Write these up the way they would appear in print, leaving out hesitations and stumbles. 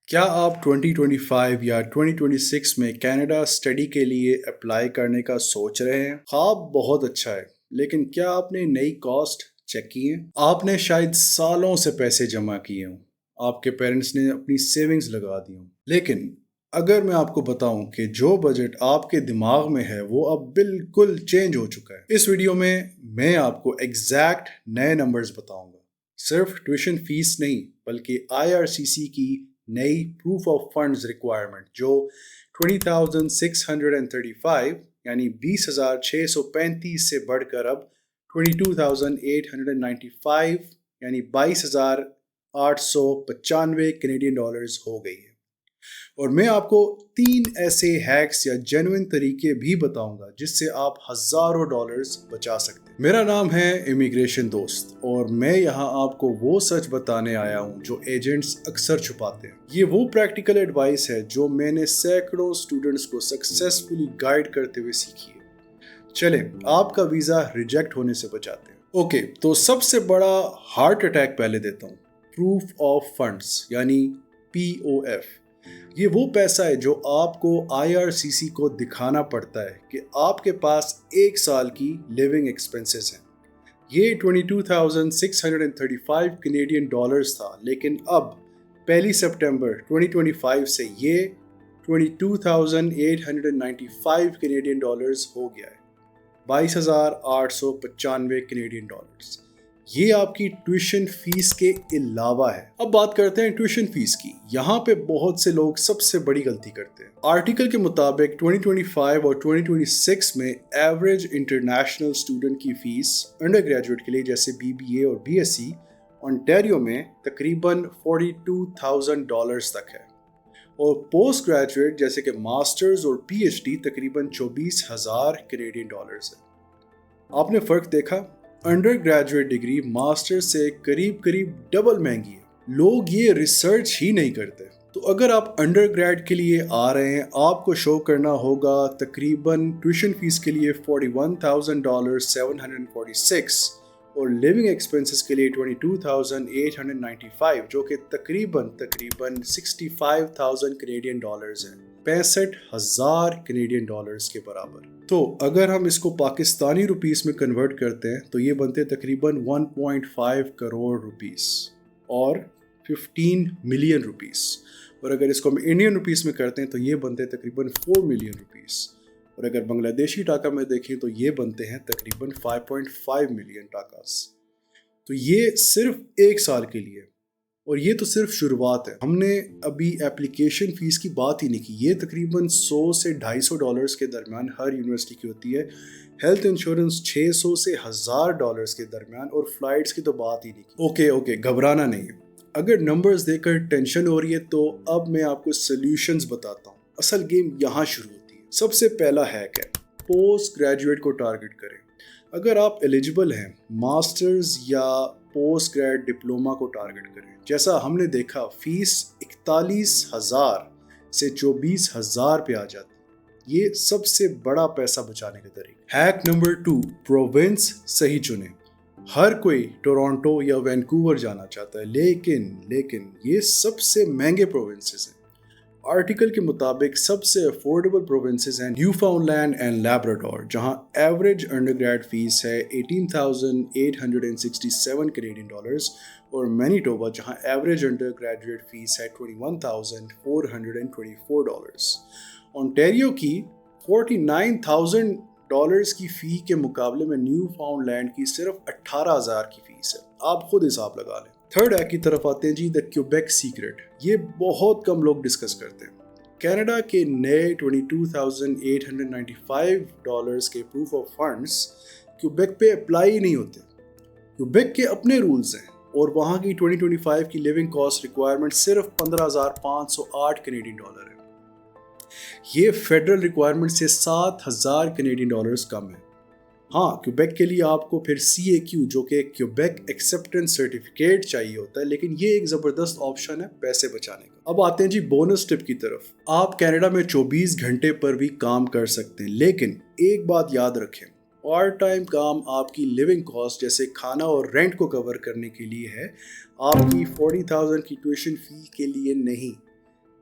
کیا آپ 2025 یا 2026 میں کینیڈا اسٹڈی کے لیے اپلائی کرنے کا سوچ رہے ہیں؟ خواب بہت اچھا ہے، لیکن کیا آپ نے نئی کاسٹ چیک کی ہے؟ آپ نے شاید سالوں سے پیسے جمع کیے ہوں، آپ کے پیرنٹس نے اپنی سیونگز لگا دی ہوں، لیکن اگر میں آپ کو بتاؤں کہ جو بجٹ آپ کے دماغ میں ہے وہ اب بالکل چینج ہو چکا ہے۔ اس ویڈیو میں آپ کو ایگزیکٹ نئے نمبرز بتاؤں گا، صرف ٹیوشن فیس نہیں بلکہ IRCC کی نئی پروف آف فنڈز ریکوائرمنٹ جو 20,635 یعنی 20,635 سے بڑھ کر اب 22,895 یعنی 22,895 کینیڈین ڈالرز ہو گئی ہے۔ اور میں آپ کو 3 ایسے ہیکس یا جینوئن طریقے بھی بتاؤں گا جس سے آپ ہزاروں ڈالرز بچا سکتے ہیں۔ میرا نام ہے امیگریشن دوست اور میں یہاں آپ کو وہ سچ بتانے آیا ہوں جو ایجنٹس اکثر چھپاتے ہیں۔ یہ وہ پریکٹیکل ایڈوائس ہے جو میں نے سینکڑوں اسٹوڈنٹس کو سکسیسفلی گائیڈ کرتے ہوئے سیکھی ہے۔ چلیں آپ کا ویزا ریجیکٹ ہونے سے بچاتے ہیں۔ اوکے، تو سب سے بڑا ہارٹ اٹیک پہلے دیتا ہوں، پروف آف فنڈز یعنی POF۔ یہ وہ پیسہ ہے جو آپ کو IRCC کو دکھانا پڑتا ہے کہ آپ کے پاس 1 سال کی لیونگ ایکسپنسز ہیں۔ یہ 22,635 کینیڈین ڈالرز تھا، لیکن اب 1 سپٹمبر 2025 سے یہ 22,895 کینیڈین ڈالرز ہو گیا ہے، 22,895 کینیڈین ڈالرز۔ یہ آپ کی ٹیوشن فیس کے علاوہ ہے۔ اب بات کرتے ہیں ٹیوشن فیس کی۔ یہاں پہ بہت سے لوگ سب سے بڑی غلطی کرتے ہیں۔ آرٹیکل کے مطابق 2025 اور 2026 میں ایوریج انٹرنیشنل اسٹوڈنٹ کی فیس انڈر گریجویٹ کے لیے جیسے BBA اور BSc انٹیریو میں تقریباً $42,000 تک ہے، اور پوسٹ گریجویٹ جیسے کہ ماسٹرز اور PhD تقریباً 24,000 کینیڈین ڈالرز ہے۔ آپ نے فرق دیکھا؟ انڈر گریجویٹ ڈگری ماسٹر سے قریب ڈبل مہنگی ہے۔ لوگ یہ ریسرچ ہی نہیں کرتے۔ تو اگر آپ انڈر گریڈ کے لیے آ رہے ہیں، آپ کو شو کرنا ہوگا تقریباً ٹیوشن فیس کے لیے $41,746 اور لیونگ ایکسپنسز کے لیے $22,895 جو کہ تقریباً $65,000 کینیڈین ڈالرز ہیں، 65,000 کینیڈین ڈالرز کے برابر۔ تو اگر ہم اس کو پاکستانی روپیز میں کنورٹ کرتے ہیں تو یہ بنتے تقریباً 1.5 کروڑ روپیز اور 15 ملین روپیز، اور اگر اس کو ہم انڈین روپیز میں کرتے ہیں تو یہ بنتے تقریباً 4 ملین روپیز، اور اگر بنگلہ دیشی ٹاکا میں دیکھیں تو یہ بنتے ہیں تقریباً 5.5 ملین ٹاکاز۔ تو یہ صرف 1 سال کے لیے، اور یہ تو صرف شروعات ہے۔ ہم نے ابھی اپلیکیشن فیس کی بات ہی نہیں کی۔ یہ تقریباً $100 سے $250 کے درمیان ہر یونیورسٹی کی ہوتی ہے۔ ہیلتھ انشورنس $600 سے $1,000 کے درمیان، اور فلائٹس کی تو بات ہی نہیں کی۔ اوکے، گھبرانا نہیں ہے۔ اگر نمبرز دیکھ کر ٹینشن ہو رہی ہے تو اب میں آپ کو سلیوشنز بتاتا ہوں۔ اصل گیم یہاں شروع ہوتی ہے۔ سب سے پہلا ہیک ہے پوسٹ گریجویٹ کو ٹارگٹ کریں۔ اگر آپ ایلیجبل ہیں، ماسٹرز یا پوسٹ گریڈ ڈپلوما کو ٹارگٹ کریں۔ جیسا ہم نے دیکھا، فیس 41,000 سے 24,000 پہ آ جاتی۔ یہ سب سے بڑا پیسہ بچانے کا طریقہ۔ ہیک نمبر 2، پروونس صحیح چنیں۔ ہر کوئی ٹورانٹو یا وینکوور جانا چاہتا ہے، لیکن یہ سب سے مہنگے پروونسز ہیں۔ آرٹیکل کے مطابق سب سے افورڈیبل پروونسز ہیں Newfoundland and Labrador, جہاں ایوریج انڈر گریڈ فیس ہے $18,867 کینیڈین ڈالرز، اور مینیٹوبا جہاں ایوریج انڈر گریجویٹ فیس ہے $21,424۔ انٹیریو کی $49,000 کی فی کے مقابلے میں نیو فاؤنڈ لینڈ کی صرف 18,000 کی فیس ہے۔ آپ خود حساب لگا لیں۔ تھرڈ ایک کی طرف آتے ہیں جی، دا کیوبیک سیکرٹ۔ یہ بہت کم لوگ ڈسکس کرتے ہیں۔ کینیڈا کے نئے $22,895 کے پروف آف فنڈز کیوبیک پہ اپلائی نہیں ہوتے۔ کیوبیک کے اپنے رولز ہیں، اور وہاں کی 2025 کی لیونگ کاسٹ ریکوائرمنٹ صرف $15,508 کینیڈین ڈالر ہے۔ یہ فیڈرل ریکوائرمنٹ سے $7,000 کینیڈین ڈالرز کم ہے۔ ہاں، کیوبیک کے لیے آپ کو پھر CAQ جو کہ کیوبیک ایکسیپٹنس سرٹیفکیٹ چاہیے ہوتا ہے، لیکن یہ ایک زبردست آپشن ہے پیسے بچانے کا۔ اب آتے ہیں جی بونس ٹپ کی طرف۔ آپ کینیڈا میں 24 گھنٹے پر بھی کام کر سکتے ہیں، لیکن ایک بات یاد رکھیں، پارٹ ٹائم کام آپ کی لیونگ کاسٹ جیسے کھانا اور رینٹ کو کور کرنے کے لیے ہے، آپ کی 40,000 کی ٹیوشن فی کے لیے نہیں۔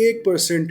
1%